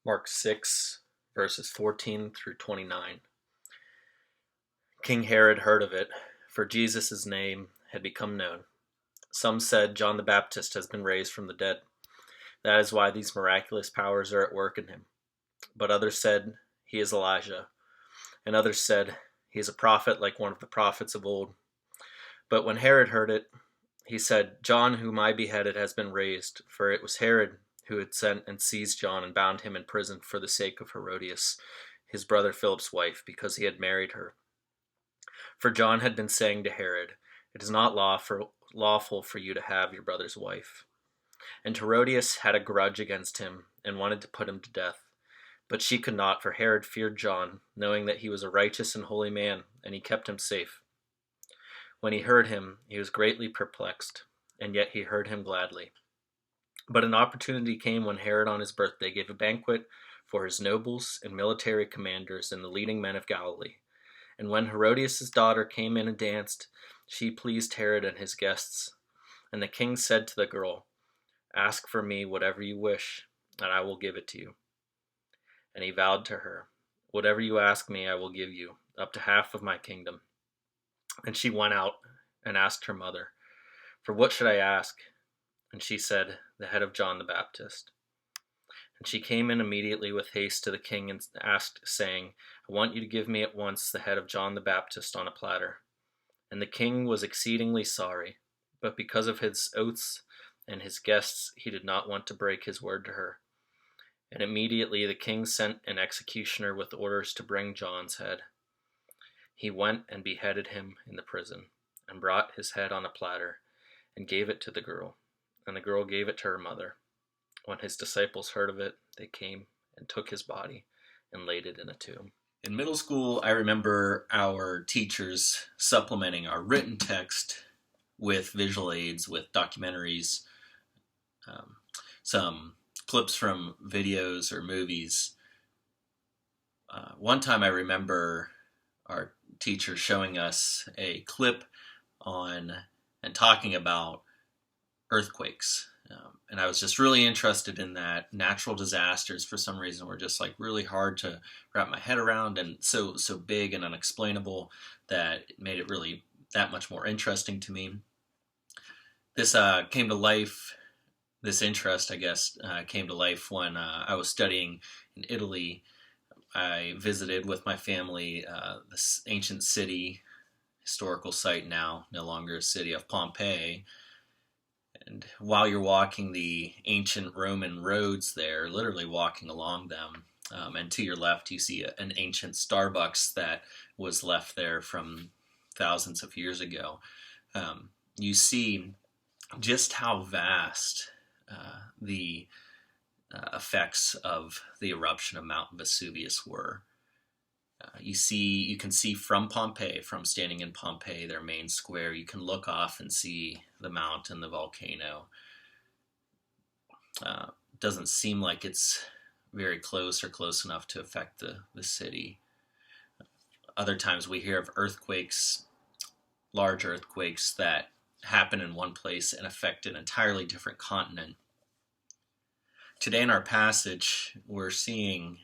Mark 6, verses 14 through 29. King Herod heard of it, for Jesus' name had become known. Some said John the Baptist has been raised from the dead. That is why these miraculous powers are at work in him. But others said he is Elijah, and others said he is a prophet like one of the prophets of old. But when Herod heard it, he said, John, whom I beheaded, has been raised, for it was Herod who had sent and seized John and bound him in prison for the sake of Herodias, his brother Philip's wife, because he had married her. For John had been saying to Herod, it is not lawful for you to have your brother's wife. And Herodias had a grudge against him and wanted to put him to death. But she could not, for Herod feared John, knowing that he was a righteous and holy man, and he kept him safe. When he heard him, he was greatly perplexed, and yet he heard him gladly. But an opportunity came when Herod on his birthday gave a banquet for his nobles and military commanders and the leading men of Galilee. And when Herodias' daughter came in and danced, she pleased Herod and his guests. And the king said to the girl, ask for me whatever you wish, and I will give it to you. And he vowed to her, whatever you ask me, I will give you, up to half of my kingdom. And she went out and asked her mother, for what should I ask? And she said, the head of John the Baptist. And she came in immediately with haste to the king and asked, saying, I want you to give me at once the head of John the Baptist on a platter. And the king was exceedingly sorry, but because of his oaths and his guests, he did not want to break his word to her. And immediately the king sent an executioner with orders to bring John's head. He went and beheaded him in the prison, and brought his head on a platter, and gave it to the girl. And the girl gave it to her mother. When his disciples heard of it, they came and took his body and laid it in a tomb. In middle school, I remember our teachers supplementing our written text with visual aids, with documentaries, some clips from videos or movies. One time I remember our teacher showing us a clip on and talking about earthquakes. And I was just really interested in that. Natural disasters, for some reason, were just like really hard to wrap my head around, and so big and unexplainable that it made it really that much more interesting to me. This came to life, this interest, I guess, came to life when I was studying in Italy. I visited with my family this ancient city, historical site now, no longer a city, of Pompeii. And while you're walking the ancient Roman roads there, literally walking along them, and to your left you see an ancient Starbucks that was left there from thousands of years ago. You see just how vast the effects of the eruption of Mount Vesuvius were. You can see from Pompeii, from standing in Pompeii, their main square, you can look off and see the mountain, the volcano. Doesn't seem like it's very close or close enough to affect the city. Other times we hear of earthquakes, large earthquakes that happen in one place and affect an entirely different continent. Today in our passage, we're seeing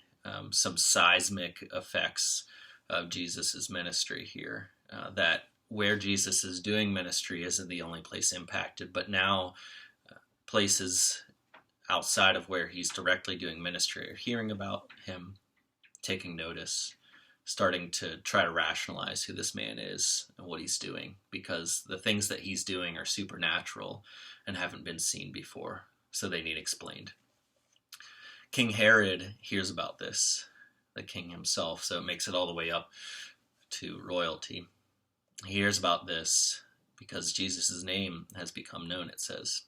some seismic effects of Jesus' ministry here. That where Jesus is doing ministry isn't the only place impacted, but now places outside of where he's directly doing ministry are hearing about him, taking notice, starting to try to rationalize who this man is and what he's doing, because the things that he's doing are supernatural and haven't been seen before, so they need explained. King Herod hears about this, the king himself, so it makes it all the way up to royalty. He hears about this because Jesus' name has become known, it says.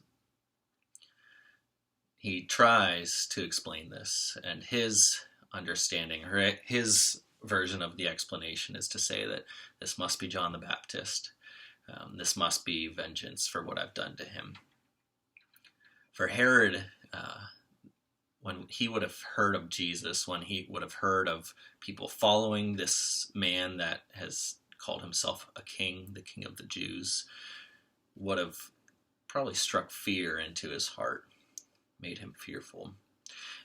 He tries to explain this, and his understanding, or his version of the explanation, is to say that this must be John the Baptist. This must be vengeance for what I've done to him. For Herod, when he would have heard of Jesus, when he would have heard of people following this man that has called himself a king, the king of the Jews, would have probably struck fear into his heart, made him fearful.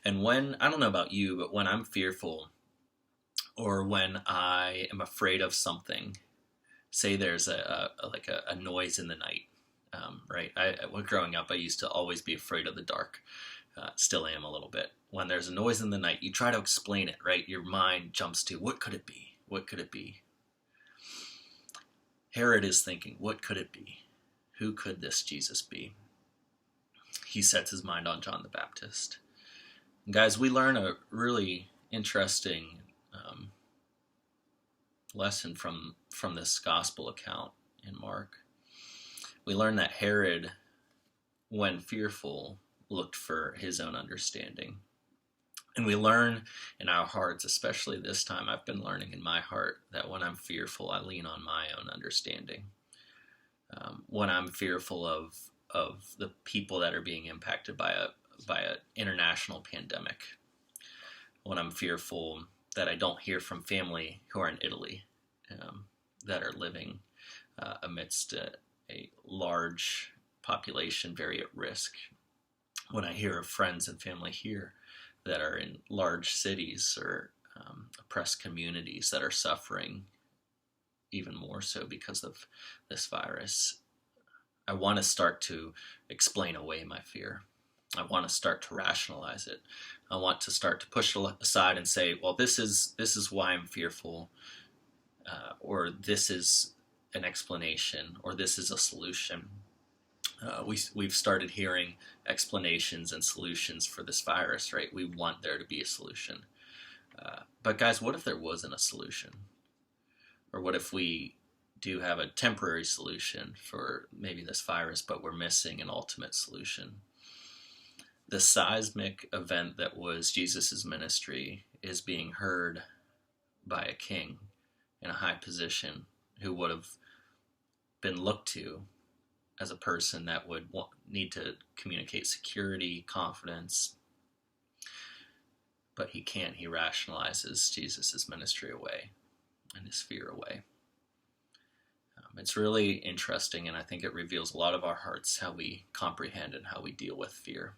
And when, I don't know about you, but when I'm fearful or when I am afraid of something, say there's a noise in the night, right? When growing up, I used to always be afraid of the dark. Still am a little bit. When there's a noise in the night, you try to explain it, right? Your mind jumps to, what could it be? What could it be? Herod is thinking, what could it be? Who could this Jesus be? He sets his mind on John the Baptist. And guys, we learn a really interesting lesson from this gospel account in Mark. We learn that Herod, when fearful, looked for his own understanding. And we learn in our hearts, especially this time, I've been learning in my heart that when I'm fearful, I lean on my own understanding. When I'm fearful of the people that are being impacted by an international pandemic, when I'm fearful that I don't hear from family who are in Italy, that are living amidst a large population very at risk, when I hear of friends and family here that are in large cities or oppressed communities that are suffering even more so because of this virus, I want to start to explain away my fear. I want to start to rationalize it. I want to start to push it aside and say, well, this is why I'm fearful, or this is an explanation, or this is a solution. We've started hearing explanations and solutions for this virus, right? We want there to be a solution. But guys, what if there wasn't a solution? Or what if we do have a temporary solution for maybe this virus, but we're missing an ultimate solution? The seismic event that was Jesus' ministry is being heard by a king in a high position who would have been looked to as a person that would need to communicate security, confidence, but he can't. He rationalizes Jesus' ministry away and his fear away. It's really interesting, and I think it reveals a lot of our hearts, how we comprehend and how we deal with fear.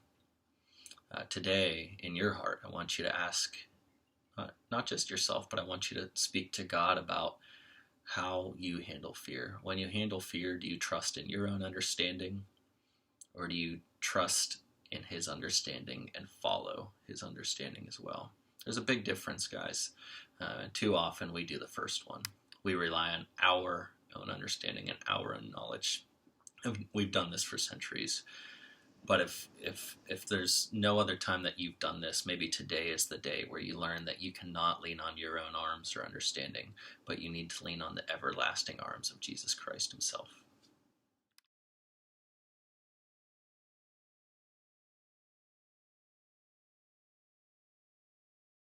Today, in your heart, I want you to ask, not just yourself, but I want you to speak to God about how you handle fear. When you handle fear, do you trust in your own understanding, or do you trust in his understanding and follow his understanding as well? There's a big difference, guys. Too often we do the first one. We rely on our own understanding and our own knowledge. We've done this for centuries. But if there's no other time that you've done this, maybe today is the day where you learn that you cannot lean on your own arms or understanding, but you need to lean on the everlasting arms of Jesus Christ himself.